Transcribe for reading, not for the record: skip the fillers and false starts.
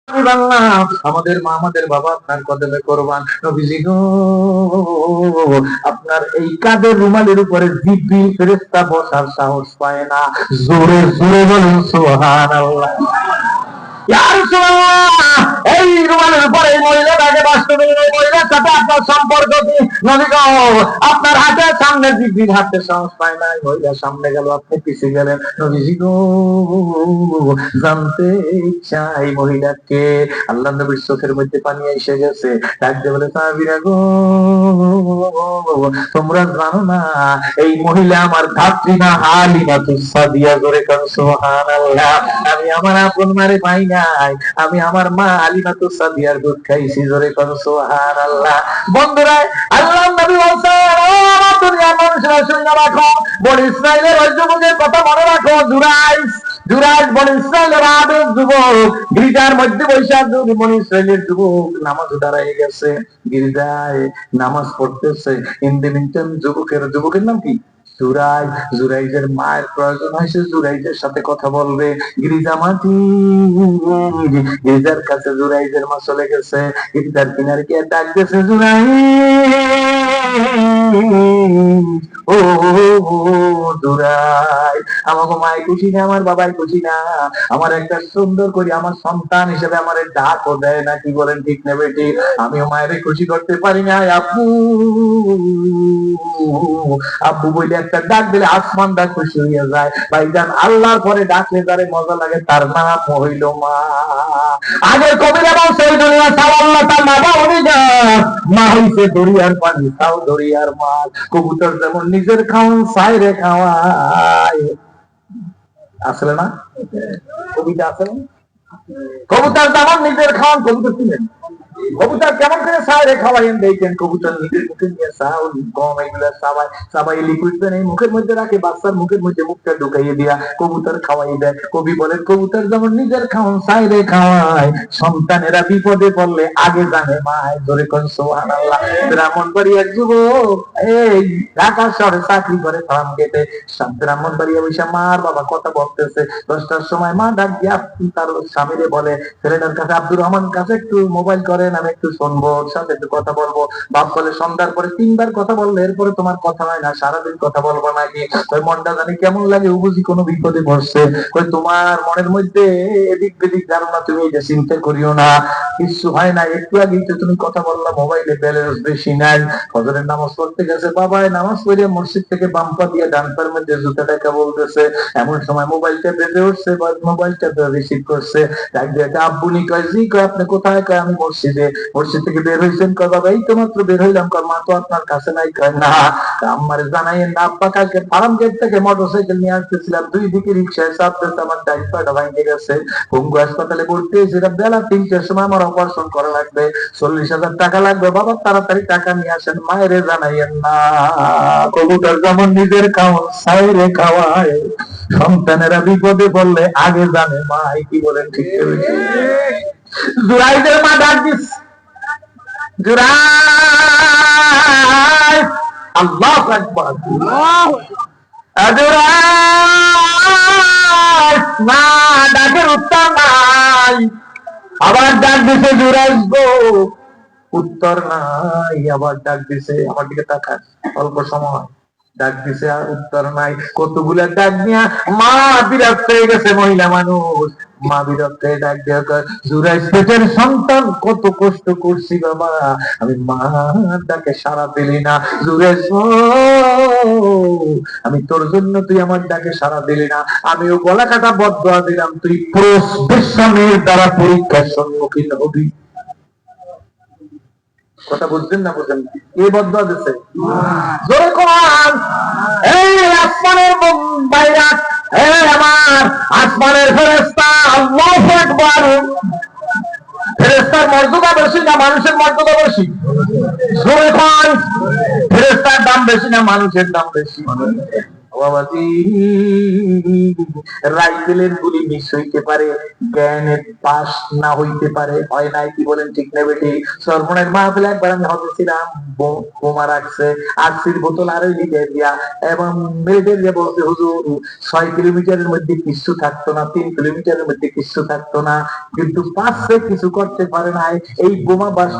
আমাদের মা আমাদের বাবা আপনার কদমে কোরবান। নবীজি গো, আপনার এই কাঁধের রুমালের উপরে জিবরিল ফেরেশতা বসার সাহস পায় না। জোরে জোরে বলুন সুবহানাল্লাহ। এই রুমালের উপরে এই মহিলাটাকে বাস্তবে এই মহিলার সাথে আপনার সম্পর্ক কি? নবী গো, আপনার হাতের সামনে জিবরিল হাতে সাহস পায় না, মহিলার সামনে গেল, আপনি পিছিয়ে গেলেন। নবীজি গো, জানতে চাই মহিলাকে। আল্লাহ নবীর চোখের মধ্যে পানি এসে গেছে, ডাকতে বলে সাহাবীরা গো, তোমরা জানো না এই মহিলা আমার ধাত্রী না, হালিমাতুস সাদিয়া। জোরে কান সুবহানাল্লাহ। আমি আমার আপন মারে পাই নাই, আমি আমার মা হালিমাতুস সাদিয়ার দুধ খাইছি। জোরে কান সুবহানাল্লাহ। বন্ধুরা, আল্লাহর নবী বলেন, ও দুনিয়ার মানুষরা শুনে রাখো, বনি ইসরাইলের ওই যুবকের কথা মনে রাখো। জুরাইজ বনি ইসরাইলের আবেগ যুবক, গির্জার মধ্যে বৈশাখ বনি ইসরাইলের যুবক নামাজ দাঁড়ায় গেছে, গির্জায় নামাজ পড়তেছে। ইন্দিমিন্টান যুবকের নাম কি? জুরাইজ। জুরাইজের মায়ের প্রয়োজন হয়েছে, জুরাইজের সাথে কথা বলবে। গির্জার কাছে জুরাইজের মা চলে গেছে, গির্জার কিনারে গিয়ে ডাক দিয়েছে, জুরাইজ ও জুরাইজ, আমাকে মায় খুশি না, আমার বাবাই খুশি না, আমার একটা সুন্দর করে আমার সন্তান হিসেবে আমার ডাকও দেয় না। কি বলেন, ঠিক না বেটি? আমিও মায়ের খুশি করতে পারি না। আব্বু আব্বু বলে একটা ডাক দিলে আসমানটা খুশি হয়ে যায়। ভাইজান, আল্লাহর পরে ডাকলে যারে মজা লাগে তার নাম হইল মা। আগের কবিরা বলছে, ওই দুনিয়া তাও আল্লাহ তার মা বাউনি যা, মা হইছে দরিয়ার পানি তাও দরিয়ার মাছ। কবুতর যেমন নিজের খাওয়ান সাইরে খাওয়ায়, আসলে না কবিতা আসলে, কবুতর যেমন নিজের খাওয়ান, কবুতর ছিলেন, কবুতর কেমন করে সাইরে খাওয়াইন দেখেন। কবুতর নিজের মুখে নিয়ে চাউল গম এগুলা চাবাই লিকুইড এই মুখের মধ্যে রাখে, বাচ্চার মুখের মধ্যে মুখটা ঢুকাইয়ে দিয়া কবুতর খাওয়াই দেয়। কবি বলেন, কবুতর যেমন নিজের খাওয়ান সাইরে খাওয়ায়, সন্তানেরা বিপদে পড়লে আগে জানে মায়। ধরে কোন সুবহানাল্লাহ। ব্রাহ্মণবাড়িয়ার যুবক এই ঢাকা শহরে চাকরি করে ফার্ম গেটে, ব্রাহ্মণবাড়িয়া বসে মার বাবা কথা বলতেছে। 10টার সময় মা ডাক দিয়া তার স্বামীরে বলে, ছেলেটার কাছে আব্দুর রহমান কাছে একটু মোবাইল করেন, আমি একটু শুনবো, ওর সাথে একটু কথা বলবো। বাপ বলে, সন্ধ্যার পরে 3বার কথা বললে এরপরে তোমার কথা হয় না, সারাদিন কথা বলবো নাকি? ওই মনটা জানি কেমন লাগে, ও বুঝি কোনো বিপদে পড়ছে। ওই তোমার মনের মধ্যে এদিক বেদিক ধারণা, তুমি এটা চিন্তা করিও না, কিছু হয় না। একটু আগেই তো তুমি কথা বললা, মোবাইলে ব্যালেন্স বেশি নাই। ফজরের নামাজ পড়তে গেছে, বাবায় নামাজ পড়ে মসজিদ থেকে বাম পা দিয়ে ডান পার মধ্যে জুতা টাকা বলতেছে। এমন সময় মোবাইলটা বেজে উঠছে, মোবাইলটা রিসিভ করছে। আব্বু নি কয়, জি কয়, আপনি কোথায়? কয় আমি মসজিদে। মসজিদ থেকে বের হয়েছেন? কয় বাবা এই তো মাত্র বের হইলাম। কয় মা তো আপনার কাছে নাই। কয় না, আমার জানাইয়েন না, আব্বা কালকে ফার্ম গেট থেকে মোটরসাইকেল নিয়ে আসতেছিলাম, 2 দিকে রিক্সায় চাপতেছে, আমার ডাইন পাটা ভেঙে গেছে, পঙ্গু হাসপাতালে ভর্তি হয়েছে, বেলা 3টার সময় আমার অপারেশন করা লাগবে, 40,000 টাকা লাগবে, বাবা তাড়াতাড়ি টাকা নিয়ে আসেন, মায়ের জানাইয়েন না। কবুতর যেমন নিজের খাওয়া সাইরে খাওয়ায়, সন্তানেরা বিপদে পড়লে আগে জানে মাই। কি বলেন, ঠিক? জুরাইদের মা ডাক দিস, জুরাইদ, আল্লাহু আকবার, জুরাইদ, মা ডাকের উত্তর নাই। আবার ডাক দিছে, জুরাইদ গো, উত্তর নাই। আবার ডাক দিছে, আমার দিকে তাকান, অল্প সময় ডাক দিছে আর উত্তর নাই। কতগুলা ডাক দিয়া মা বিরক্ত হয়ে গেছে। মহিলা মানুষ, মা বিরক্ত হয়ে ডাক দিয়া, জুরাইজ পেটের সন্তান, কত কষ্ট করছি বাবা, আমি মার ডাকে সাড়া দিলি না। জুরাইজ, আমি তোর জন্য তুই আমার ডাকে সাড়া দিলি না, আমিও গলা কাটা বদদোয়া দিলাম, তুই প্রসবের দ্বারা পরীক্ষার সম্মুখীন হবি। কথা বুঝছেন না? বুঝেন? এই বদদোয়া দিচ্ছে জোরে কোরআন। এই আসমানের বাইরা, এই আমার আসমানের ফেরেশতা, আল্লাহু আকবার। ফেরেশতার মর্যাদা বেশি না মানুষের মর্যাদা বেশি? জোরে কোরআন। ফেরেশতার দাম বেশি না মানুষের দাম বেশি? বাবাজি, রাইফেলের গুলি মিস হইতে পারে, জ্ঞানের পাস না হইতে পারে, হয় নাই, কি বলেন ঠিক না বেটি? সর্বনের মাহফিলে একবার আমি হতেছিলাম, বোমা রাখছে, আরসির বোতল আরো লিখে দিয়া, এবং মিলিটারি যে বলছে হুজুর 6 কিলোমিটারের মধ্যে কিছু থাকতো না, 3 কিলোমিটারের মধ্যে কিছু থাকতো না, কিন্তু পাশে কিছু করতে পারে নাই, এই বোমা বাস